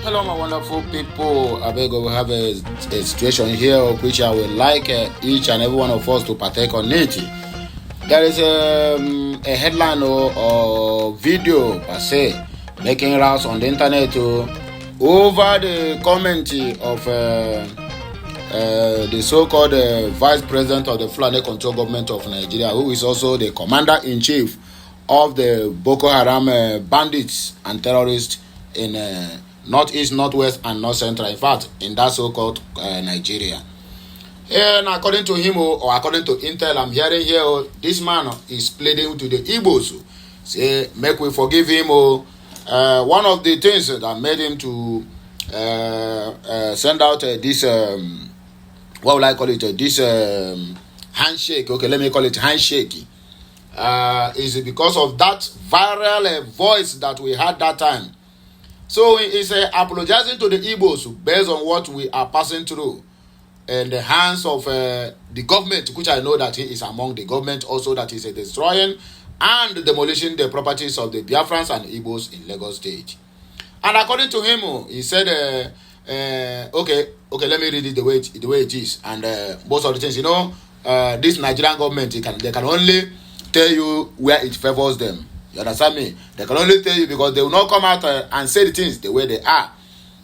Hello, my wonderful people. I beg we have a situation here which I would like each and every one of us to partake on it. There is a headline or video per se making rounds on the internet over the comment of the so-called vice president of the Fulani Control Government of Nigeria, who is also the commander-in-chief of the Boko Haram bandits and terrorists in northeast, northwest, and north central. In fact, in that so-called Nigeria. And according to him, or according to Intel, I'm hearing here, this man is pleading to the Igbos. Say, make we forgive him. One of the things that made him to send out this, what will I call it? This handshake. Okay, let me call it handshake. Is because of that viral voice that we had that time. So he is apologizing to the Igbos based on what we are passing through in the hands of the government, which I know that he is among the government also, that is destroying and demolishing the properties of the Biafrans and Igbos in Lagos State. And according to him, he said, okay, let me read it the way it is. And most of the things, this Nigerian government, they can only tell you where it favors them. You understand me? They can only tell you because they will not come out and say the things the way they are.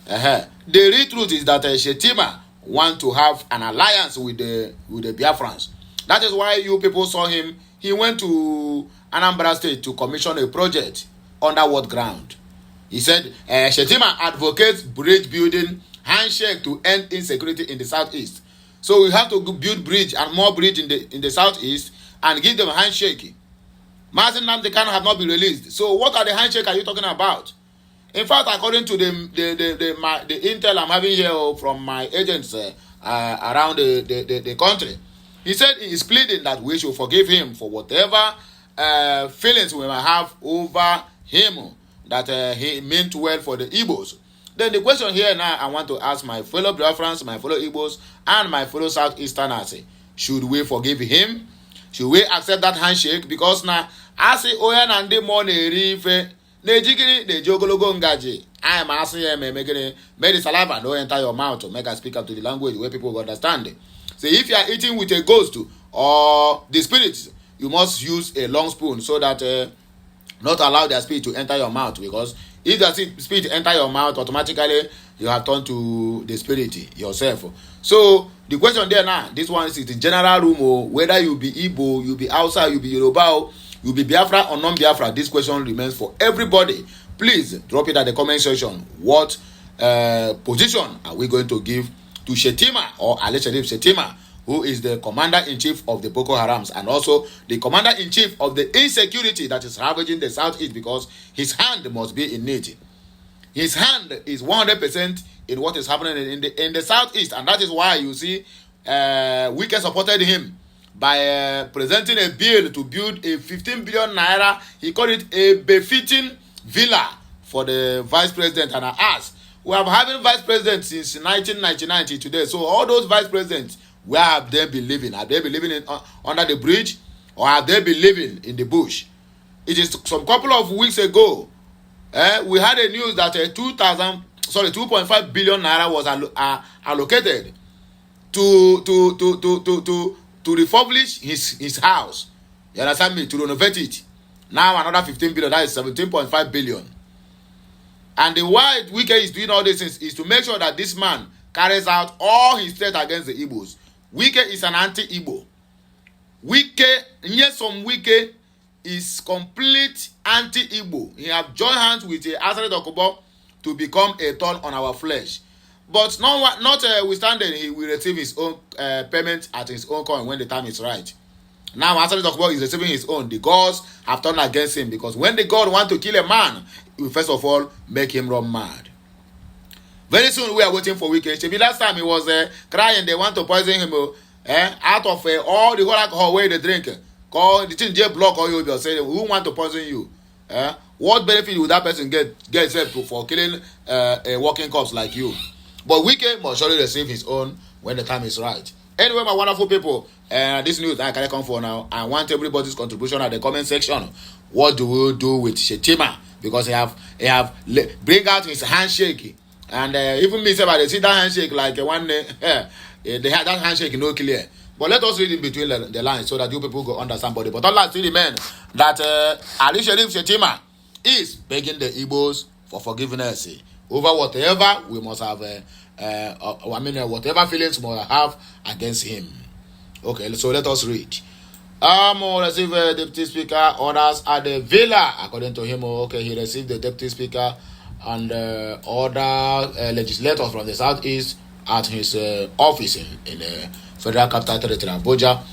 The real truth is that Shettima want to have an alliance with the Biafrans. That is why you people saw him. He went to Anambra State to commission a project under what ground? He said Shettima advocates bridge building handshake to end insecurity in the southeast. So we have to build bridge and more bridge in the southeast and give them a handshake. Martin Nnamdi Kanu have not been released. So what are the handshake are you talking about? In fact, according to the intel I'm having here from my agents around the country, he said he is pleading that we should forgive him for whatever feelings we might have over him, that he meant well for the Igbos. Then the question here now I want to ask my fellow Biafrans, my fellow Igbos, and my fellow Southeasterners, should we forgive him? Should we accept that handshake? Because now, I say, oh, and the money, Nejigiri, the Jogologo Ngaji. I am asking him, make the saliva don't enter your mouth to make us speak up to the language where people understand it. So if you are eating with a ghost or the spirits, you must use a long spoon so that not allow their spirit to enter your mouth, because if the spirit enter your mouth, automatically you have turned to the spirit yourself. So the question there now, this one is the general room, whether you be Igbo, you be outside, you be Yoruba, you be Biafra or non-Biafra. This question remains for everybody. Please drop it at the comment section. What position are we going to give to Shettima, or Aleshadib Shettima, who is the commander-in-chief of the Boko Harams and also the commander-in-chief of the insecurity that is ravaging the southeast, because his hand must be in it. His hand is 100% in what is happening in the southeast, and that is why you see Wike supported him by presenting a bill to build a 15 billion naira. He called it a befitting villa for the vice president. And I asked, we have having vice presidents since 1999 to today. So all those vice presidents, where have they been living? Have they been living under the bridge, or have they been living in the bush? It is some couple of weeks ago. We had a news that 2.5 billion naira was allocated to refurbish his house. You understand me? To renovate it. Now another 15 billion, that is 17.5 billion. And the why Wike is doing all these things is to make sure that this man carries out all his threat against the Igbos. Wike is an anti-Igbo. Wike is complete anti-Igbo. He have joined hands with Azari Dokubo to become a thorn on our flesh. But notwithstanding, he will receive his own payment at his own coin when the time is right. Now, Azari Dokubo is receiving his own. The gods have turned against him, because when the god want to kill a man, he will first of all make him run mad. Very soon we are waiting for Wike. Maybe last time he was crying, they want to poison him out of all the whole alcohol where they drink. Call the thing J block or you say who want to poison you? What benefit will that person get for killing a walking corpse like you? But Wike must surely receive his own when the time is right. Anyway, my wonderful people, this news I can come for now. I want everybody's contribution at the comment section. What do we do with Shettima? Because he have bring out his handshake And even me say, they see that handshake like one day, they had that handshake no clear. But let us read in between the lines so that you people go understand. But all that still remain that Ali Sharif Shettima is begging the Igbos for forgiveness over whatever we must have, whatever feelings we must have against him. Okay, so let us read. Receive Deputy Speaker orders at the villa. According to him, okay, he received the Deputy Speaker and other legislators from the Southeast at his office in the Federal Capital Territory, Abuja.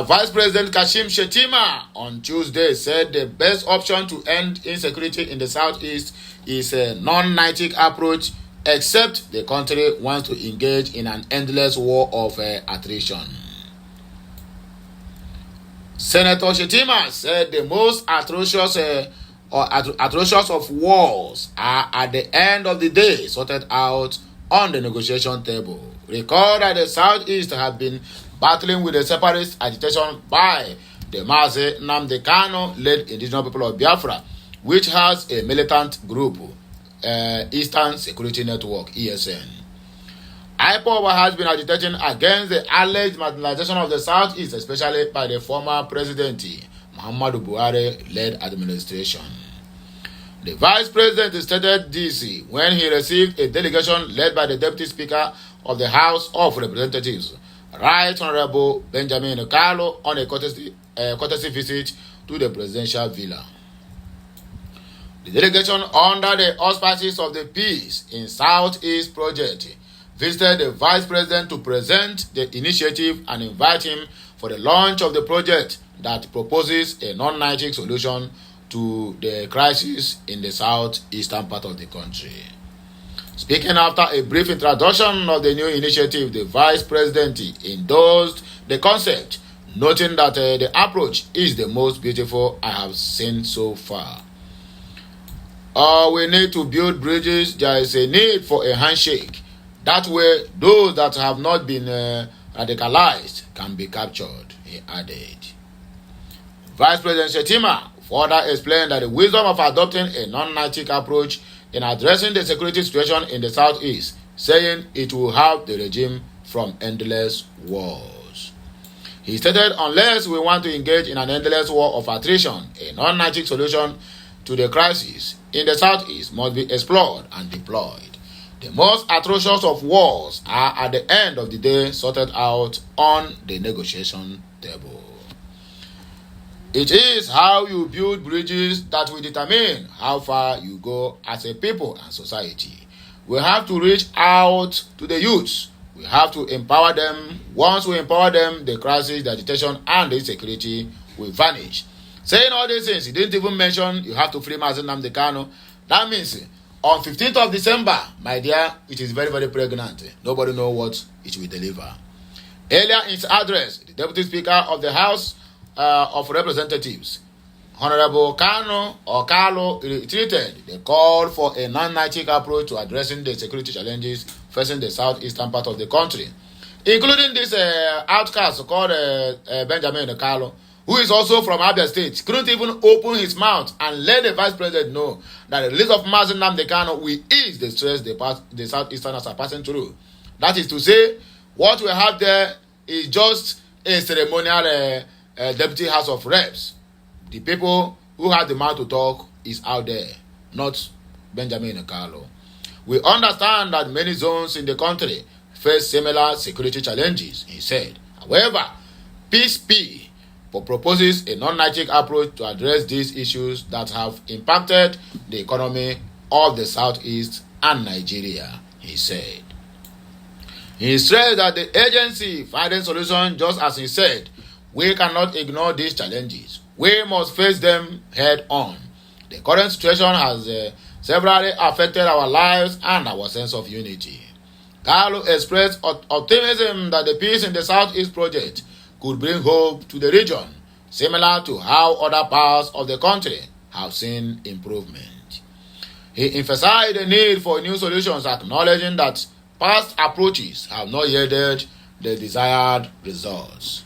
Vice President Kashim Shettima on Tuesday said the best option to end insecurity in the Southeast is a non-kinetic approach, except the country wants to engage in an endless war of attrition. Senator Shettima said the most atrocious of wars are at the end of the day sorted out on the negotiation table. Recall that the Southeast have been battling with the separatist agitation by the Mazi Nnamdi Kanu-led indigenous people of Biafra, which has a militant group, Eastern Security Network, ESN. IPOB has been agitating against the alleged marginalization of the Southeast, especially by the former President Muhammadu Buhari-led administration. The Vice President stated this when he received a delegation led by the Deputy Speaker of the House of Representatives, Right Honorable Benjamin Okalo, on a courtesy visit to the presidential villa. The delegation, under the auspices of the Peace in Southeast Project, visited the Vice President to present the initiative and invite him for the launch of the project that proposes a non-kinetic solution to the crisis in the southeastern part of the country. Speaking after a brief introduction of the new initiative, the Vice President endorsed the concept, noting that the approach is the most beautiful I have seen so far. We need to build bridges. There is a need for a handshake. That way, those that have not been radicalized can be captured, he added. Vice President Shettima further explained that the wisdom of adopting a non-kinetic approach in addressing the security situation in the Southeast, saying it will help the regime from endless wars. He stated, unless we want to engage in an endless war of attrition, a non-kinetic solution to the crisis in the Southeast must be explored and deployed. The most atrocious of wars are at the end of the day sorted out on the negotiation table. It is how you build bridges that will determine how far you go as a people and society. We have to reach out to the youths. We have to empower them. Once we empower them, the crisis, the agitation, and the insecurity will vanish. Saying all these things, he didn't even mention you have to free Mazi Nnamdi Kanu. That means on 15th of December, my dear, it is very, very pregnant. Nobody knows what it will deliver. Earlier in his address, the Deputy Speaker of the House of Representatives, Honorable Okalo, reiterated the call for a non-kinetic approach to addressing the security challenges facing the southeastern part of the country, including this outcast called Benjamin Okalo, who is also from Abia State, couldn't even open his mouth and let the Vice President know that the release of Mazi Nnamdi Kanu will ease the stress the Southeasterners are passing through. That is to say, what we have there is just a ceremonial Deputy House of Reps. The people who have the mouth to talk is out there, not Benjamin Okalo. We understand that many zones in the country face similar security challenges, he said. However, Peace P proposes a non-kinetic approach to address these issues that have impacted the economy of the Southeast and Nigeria, he said. He stressed that the agency finding solutions, just as he said, we cannot ignore these challenges. We must face them head on. The current situation has severely affected our lives and our sense of unity. Kalu expressed optimism that the Peace in the Southeast project could bring hope to the region, similar to how other parts of the country have seen improvement. He emphasized the need for new solutions, acknowledging that past approaches have not yielded the desired results.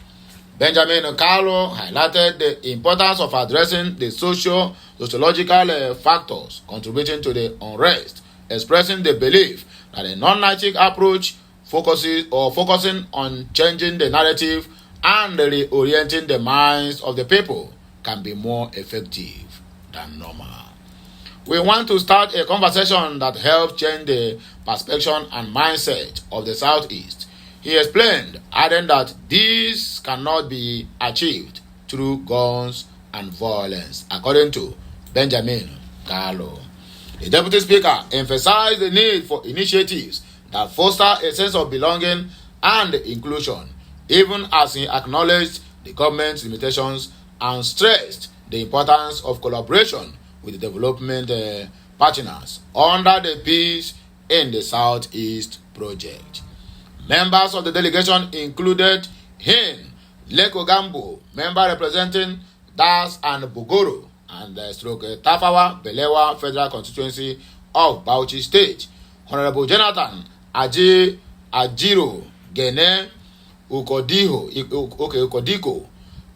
Benjamin Okalo highlighted the importance of addressing the sociological factors contributing to the unrest expressing the belief that a non-Nazi approach focusing on changing the narrative and reorienting the minds of the people can be more effective than normal. We want to start a conversation that helps change the perception and mindset of the Southeast. He explained, adding that this cannot be achieved through guns and violence, according to Benjamin Gallo. The Deputy Speaker emphasized the need for initiatives that foster a sense of belonging and inclusion, even as he acknowledged the government's limitations and stressed the importance of collaboration with the development partners under the Peace in the Southeast project. Members of the delegation included Hin Lekogambo, member representing Das and Bugoro, and Tafawa Belewa Federal Constituency of Bauchi State, Honorable Jonathan Ajiro Gene Ukodiko,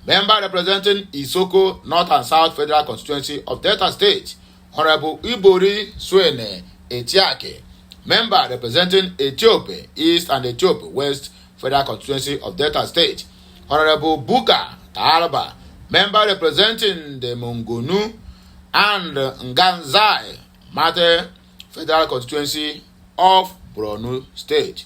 member representing Isoko North and South Federal Constituency of Delta State, Honorable Ibori Swene Etiake, member representing Ethiopia East and Ethiopia West Federal Constituency of Delta State, Honorable Buka Talaba, member representing the Mongonu and Nganzai Mate Federal Constituency of Borno State,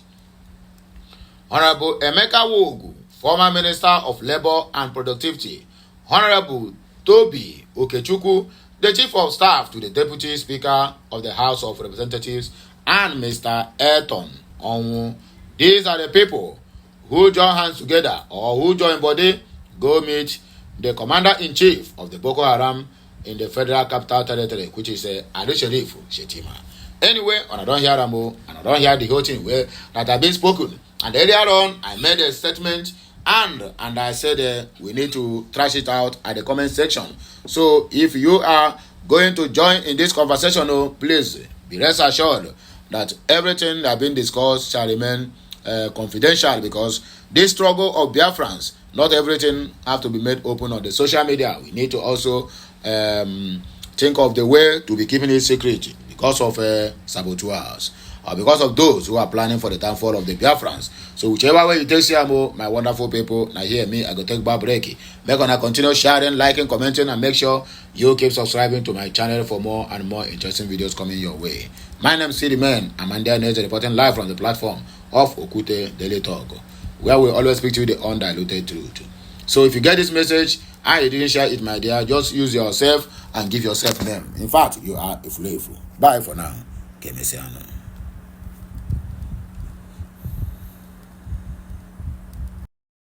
Honorable Emeka Wogu, former Minister of Labour and Productivity, Honorable Toby Okechukwu, the Chief of Staff to the Deputy Speaker of the House of Representatives, and Mr. Elton Onwu. These are the people who join hands together or who join body go meet the Commander-in-Chief of the Boko Haram in the Federal Capital Territory, which is Adesherif Shettima. Anyway, when I don't hear Rambo, and I don't hear the whole thing where that have been spoken, and earlier on I made a statement and I said we need to trash it out at the comment section. So if you are going to join in this conversation, please be rest assured that everything that has been discussed shall remain confidential, because this struggle of Biafrans, not everything have to be made open on the social media. We need to also think of the way to be keeping it secret because of saboteurs or because of those who are planning for the downfall of the Biafrans. So whichever way you take Siamo, my wonderful people, now hear me, I go take back break. Make gonna continue sharing, liking, commenting, and make sure you keep subscribing to my channel for more and more interesting videos coming your way. My name is City Man. I'm Andia Neze, reporting live from the platform of Okute Daily Talk, where we always speak to you the undiluted truth. So if you get this message and you didn't share it, my dear, just use yourself and give yourself name. In fact, you are a fool. Bye for now. Kemesiano.